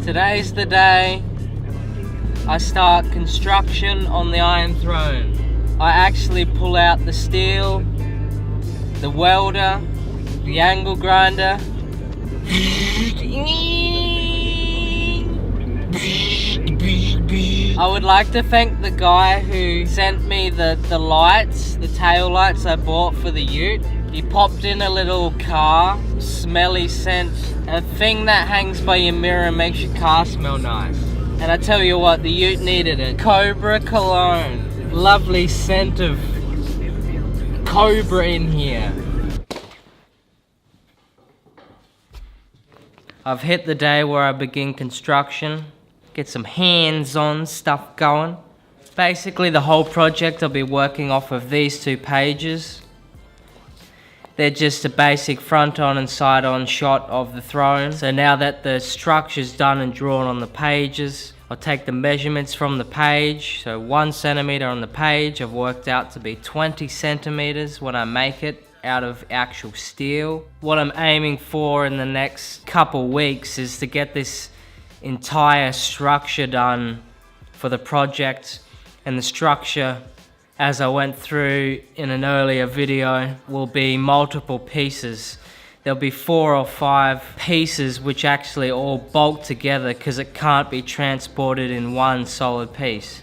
Today's the day I start construction on the Iron Throne. I actually pull out the steel, the welder, the angle grinder. I would like to thank the guy who sent me the lights, the tail lights I bought for the ute. He popped in a little car, smelly scent, a thing that hangs by your mirror and makes your car smell nice. And I tell you what, the ute needed it. Cobra cologne. Lovely scent of cobra in here. I've hit the day where I begin construction. Get some hands-on stuff going. Basically the whole project I'll be working off of these 2 pages. They're just a basic front-on and side-on shot of the throne. So now that the structure's done and drawn on the pages, I'll take the measurements from the page. So 1 centimeter on the page, I've worked out to be 20 centimeters when I make it out of actual steel. What I'm aiming for in the next couple weeks is to get this entire structure done for the project. And the structure, as I went through in an earlier video, will be multiple pieces. There'll be 4 or 5 pieces which actually all bolt together because it can't be transported in one solid piece.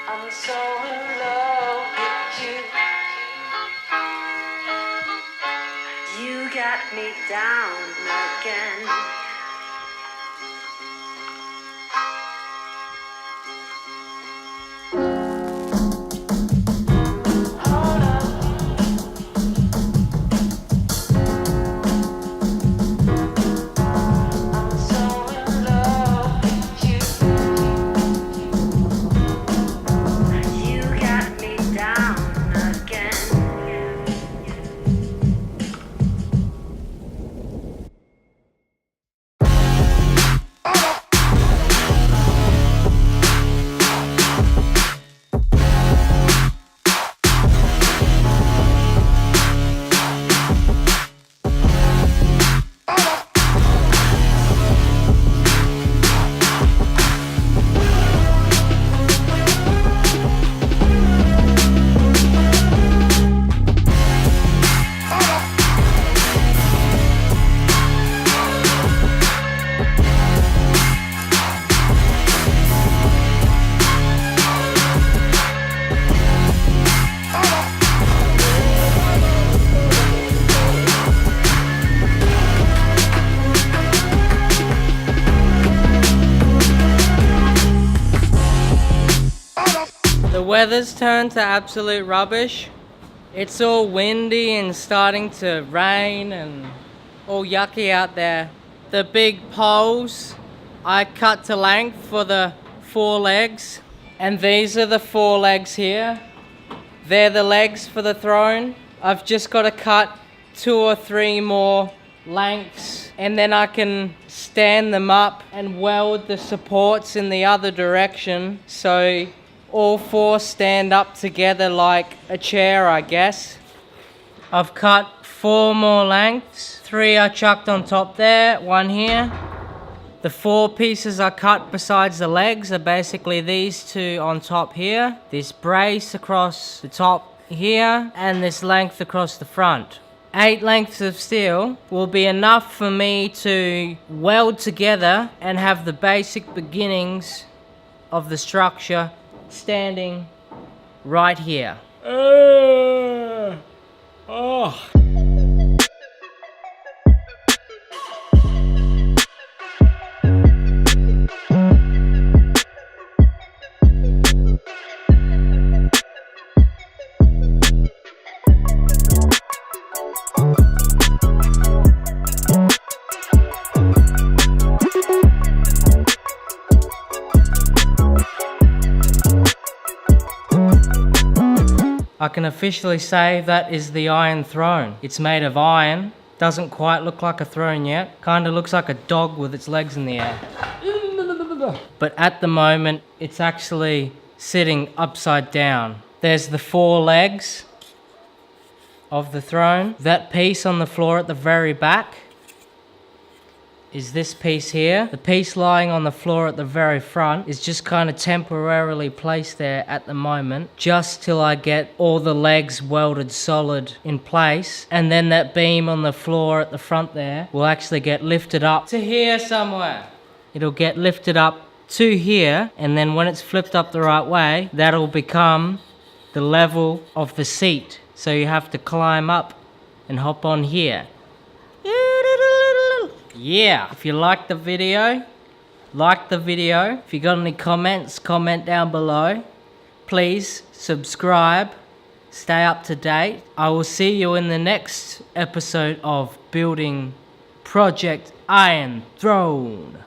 I'm so in love with you. You got me down again. The weather's turned to absolute rubbish. It's all windy and starting to rain and all yucky out there. The big poles I cut to length for the 4 legs, and these are the 4 legs here. They're the legs for the throne. I've just got to cut 2 or 3 more lengths and then I can stand them up and weld the supports in the other direction so all 4 stand up together like a chair, I guess. I've cut 4 more lengths. 3 I chucked on top there, 1 here. The 4 pieces I cut besides the legs are basically these 2 on top here, this brace across the top here, and this length across the front. 8 lengths of steel will be enough for me to weld together and have the basic beginnings of the structure standing right here. I can officially say that is the Iron Throne. It's made of iron, doesn't quite look like a throne yet, kinda looks like a dog with its legs in the air. But at the moment, it's actually sitting upside down. There's the 4 legs of the throne. That piece on the floor at the very back is this piece here. The piece lying on the floor at the very front is just kind of temporarily placed there at the moment, just till I get all the legs welded solid in place. And then that beam on the floor at the front there will actually get lifted up to here somewhere. It'll get lifted up to here, and then when it's flipped up the right way, that'll become the level of the seat. So you have to climb up and hop on here. Yeah, if you liked the video, like the video. If you got any comments, comment down below. Please subscribe, stay up to date. I will see you in the next episode of Building Project Iron Throne.